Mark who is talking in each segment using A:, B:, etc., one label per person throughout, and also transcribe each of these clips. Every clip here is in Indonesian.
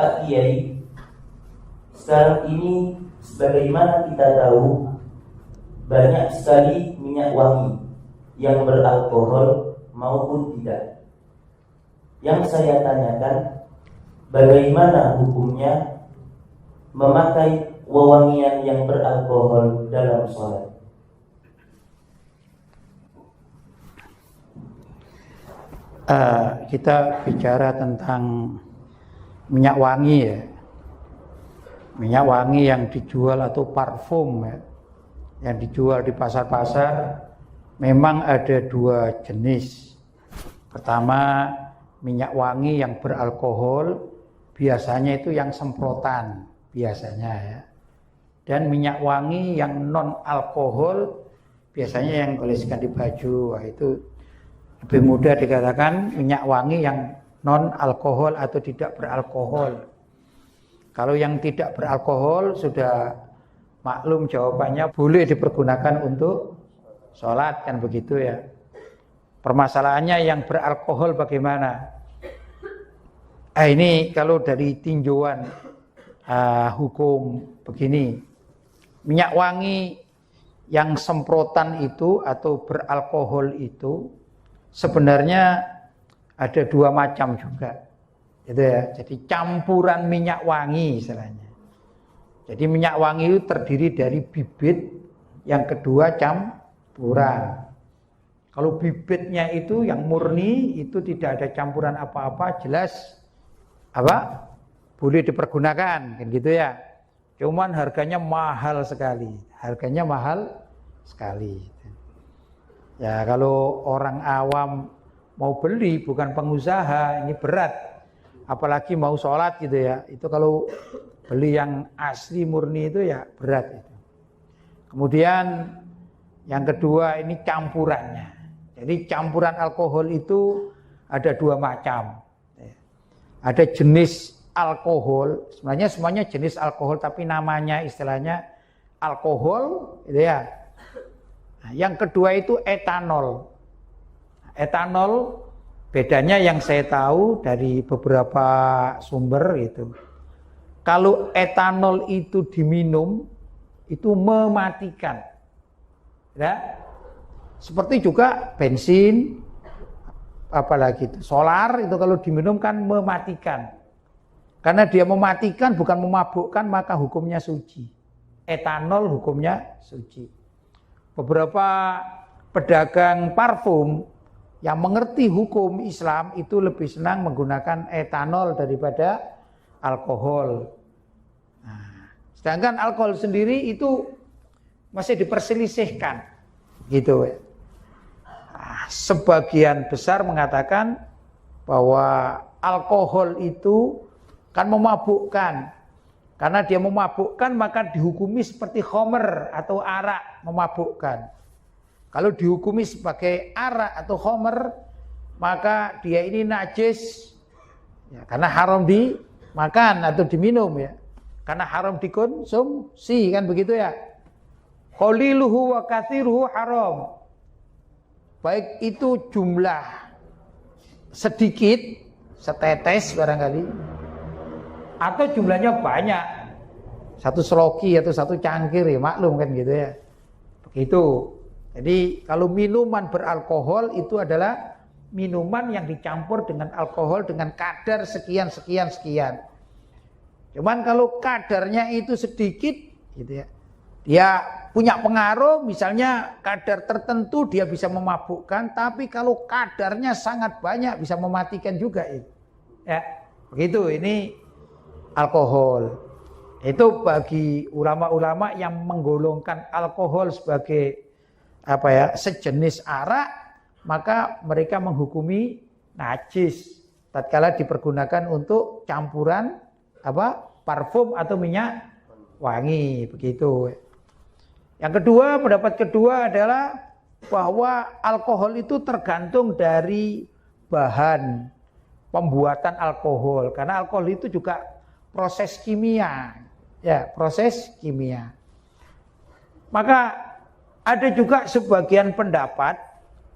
A: Pak Kiai, sekarang ini sebagaimana kita tahu banyak sekali minyak wangi yang beralkohol maupun tidak. Yang saya tanyakan, bagaimana hukumnya memakai wewangian yang beralkohol dalam sholat?
B: Kita bicara tentang minyak wangi ya. Minyak wangi yang dijual atau parfum ya, yang dijual di pasar-pasar memang ada dua jenis. Pertama, minyak wangi yang beralkohol, biasanya itu yang semprotan biasanya ya. Dan minyak wangi yang non alkohol biasanya yang oleskan di baju. Wah, itu lebih mudah dikatakan minyak wangi yang non alkohol atau tidak beralkohol. Kalau yang tidak beralkohol sudah maklum jawabannya, boleh dipergunakan untuk sholat, kan begitu ya. Permasalahannya yang beralkohol bagaimana? Ini kalau dari tinjauan hukum begini, minyak wangi yang semprotan itu atau beralkohol itu sebenarnya ada dua macam juga, gitu ya. Jadi campuran minyak wangi istilahnya. Jadi minyak wangi itu terdiri dari bibit, yang kedua campuran. Kalau bibitnya itu yang murni itu tidak ada campuran apa-apa, jelas apa? Boleh dipergunakan, kan gitu ya. Cuman harganya mahal sekali. Harganya mahal sekali. Ya kalau orang awam mau beli, bukan pengusaha, ini berat. Apalagi mau sholat gitu ya. Itu kalau beli yang asli murni itu ya berat itu. Kemudian yang kedua ini campurannya. Jadi campuran alkohol itu ada dua macam. Ada jenis alkohol, sebenarnya semuanya jenis alkohol tapi namanya istilahnya alkohol gitu ya. Yang kedua itu etanol. Etanol bedanya yang saya tahu dari beberapa sumber itu. Kalau etanol itu diminum itu mematikan. Ya. Seperti juga bensin, apalagi itu solar itu kalau diminum kan mematikan. Karena dia mematikan bukan memabukkan, maka hukumnya suci. Etanol hukumnya suci. Beberapa pedagang parfum yang mengerti hukum Islam itu lebih senang menggunakan etanol daripada alkohol. Nah, sedangkan alkohol sendiri itu masih diperselisihkan, gitu. Nah, sebagian besar mengatakan bahwa alkohol itu kan memabukkan. Karena dia memabukkan maka dihukumi seperti khamr atau arak memabukkan. Kalau dihukumi sebagai arak atau khamr maka dia ini najis ya, karena haram dimakan atau diminum ya. Karena haram dikonsumsi, kan begitu ya. Qaliluhu wa katsiruhu haram. Baik itu jumlah sedikit, setetes barangkali, atau jumlahnya banyak, satu seloki atau satu cangkir ya, maklum kan gitu ya. Begitu. Jadi kalau minuman beralkohol itu adalah minuman yang dicampur dengan alkohol dengan kadar sekian. Cuman kalau kadarnya itu sedikit gitu ya, dia punya pengaruh, misalnya kadar tertentu dia bisa memabukkan, tapi kalau kadarnya sangat banyak bisa mematikan juga itu. Ya, begitu ini alkohol. Itu bagi ulama-ulama yang menggolongkan alkohol sebagai sejenis arak, maka mereka menghukumi najis tatkala dipergunakan untuk campuran parfum atau minyak wangi, begitu. Yang kedua, pendapat kedua adalah bahwa alkohol itu tergantung dari bahan pembuatan alkohol, karena alkohol itu juga proses kimia, ya, proses kimia. Maka ada juga sebagian pendapat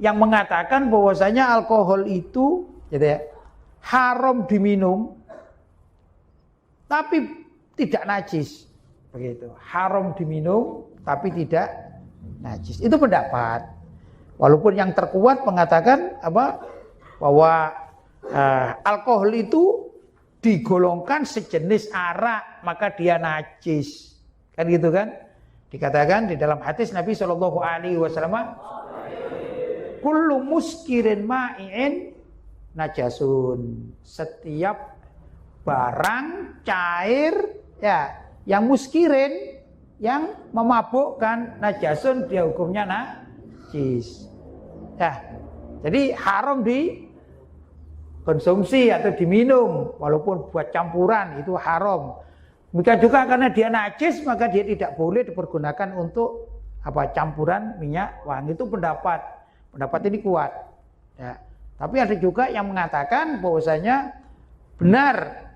B: yang mengatakan bahwasanya alkohol itu gitu ya, haram diminum tapi tidak najis. Begitu. Haram diminum tapi tidak najis. Itu pendapat. Walaupun yang terkuat mengatakan bahwa alkohol itu digolongkan sejenis arak, maka dia najis. Kan gitu kan? Dikatakan di dalam hadis Nabi Shallallahu alaihi wasallam, kullu muskirin ma'i'in najasun. Setiap barang cair ya yang muskirin, yang memabukkan, najasun, dia hukumnya najis. Ya. Jadi haram dikonsumsi atau diminum, walaupun buat campuran itu haram. Demikian juga karena dia najis, maka dia tidak boleh dipergunakan untuk campuran minyak wangi. Itu pendapat ini kuat. Ya. Tapi ada juga yang mengatakan bahwasanya benar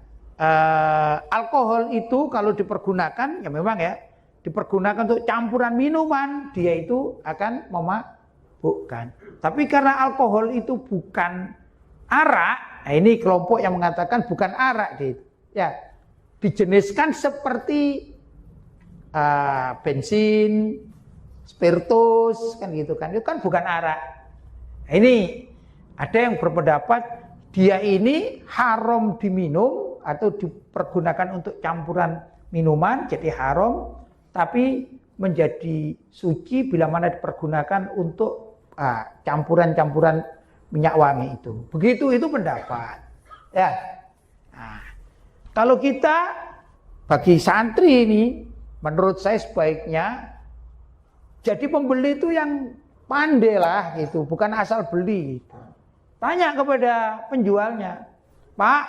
B: alkohol itu kalau dipergunakan, ya memang ya dipergunakan untuk campuran minuman, dia itu akan memabukkan. Tapi karena alkohol itu bukan arak, nah ini kelompok yang mengatakan bukan arak, gitu. Ya, dijeniskan seperti bensin, spiritus, kan gitu kan, itu kan bukan arak. Nah, ini ada yang berpendapat dia ini haram diminum atau dipergunakan untuk campuran minuman, jadi haram, tapi menjadi suci bila mana dipergunakan untuk campuran-campuran minyak wangi itu. Begitu itu pendapat. Ya. Nah, kalau kita bagi santri ini, menurut saya sebaiknya jadi pembeli itu yang pandai lah gitu, bukan asal beli gitu. Tanya kepada penjualnya, Pak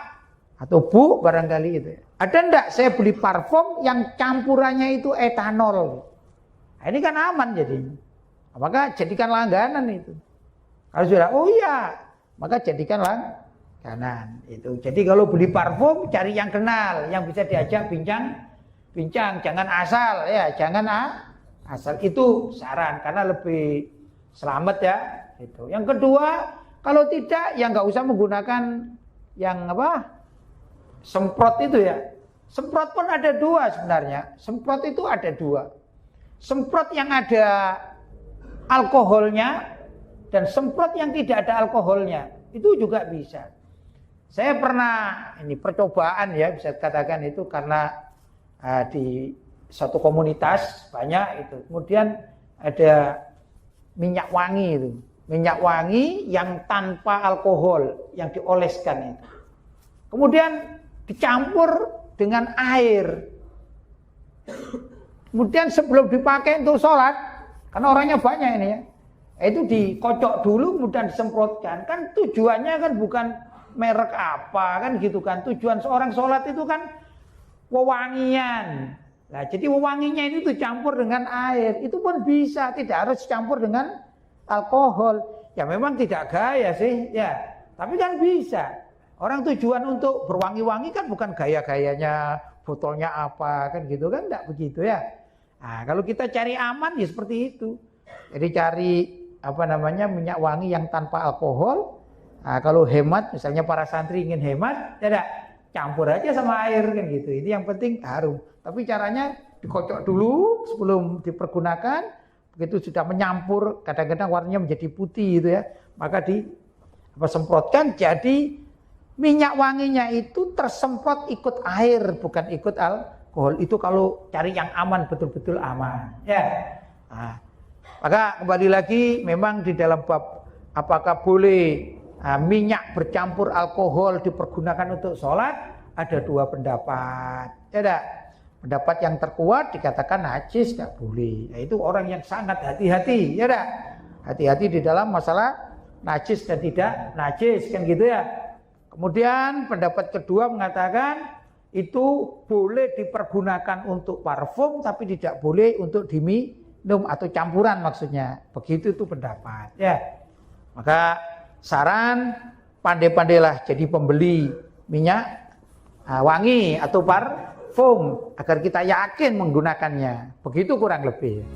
B: atau Bu barangkali gitu, ada enggak saya beli parfum yang campurannya itu etanol? Nah, ini kan aman jadinya. Maka jadikan langganan itu. Kalau sudah, oh iya, maka jadikan langganan itu. Jadi kalau beli parfum cari yang kenal, yang bisa diajak bincang, jangan asal ya, jangan asal. Itu saran karena lebih selamat ya. Itu. Yang kedua, kalau tidak ya nggak usah menggunakan yang semprot itu ya. Semprot pun ada dua sebenarnya. Semprot itu ada dua. Semprot yang ada alkoholnya dan semprot yang tidak ada alkoholnya. Itu juga bisa. Saya pernah, ini percobaan ya bisa katakan itu karena di suatu komunitas banyak itu. Kemudian ada minyak wangi itu. Minyak wangi yang tanpa alkohol, yang dioleskan itu. Kemudian dicampur dengan air. Kemudian sebelum dipakai untuk sholat, karena orangnya banyak ini ya, itu dikocok dulu kemudian disemprotkan. Kan tujuannya kan bukan merek apa kan gitu kan. Tujuan seorang sholat itu kan wewangian. Nah, jadi wewanginya ini dicampur dengan air. Itu pun bisa, tidak harus dicampur dengan alkohol. Ya memang tidak gaya sih ya, tapi kan bisa. Orang tujuan untuk berwangi-wangi kan bukan gaya-gayanya botolnya apa kan gitu kan, enggak begitu ya. Nah, kalau kita cari aman ya seperti itu. Jadi cari minyak wangi yang tanpa alkohol. Nah, kalau hemat, misalnya para santri ingin hemat, ya campur aja sama air kan gitu. Itu yang penting harum. Tapi caranya dikocok dulu sebelum dipergunakan. Begitu sudah menyampur, kadang-kadang warnanya menjadi putih gitu ya. Maka semprotkan, jadi minyak wanginya itu tersemprot ikut air, bukan ikut alkohol. Itu kalau cari yang aman, betul-betul aman. Ya. Nah, maka kembali lagi, memang di dalam bab apakah boleh minyak bercampur alkohol dipergunakan untuk sholat, ada dua pendapat. Ya, pendapat yang terkuat dikatakan najis, tidak boleh. Nah, itu orang yang sangat hati-hati, ya dah. Hati-hati di dalam masalah najis dan tidak najis, kan gitu ya. Kemudian pendapat kedua mengatakan itu boleh dipergunakan untuk parfum, tapi tidak boleh untuk diminum atau campuran maksudnya. Begitu itu pendapat. Ya, maka saran pandai-pandailah jadi pembeli minyak wangi atau parfum agar kita yakin menggunakannya. Begitu kurang lebih.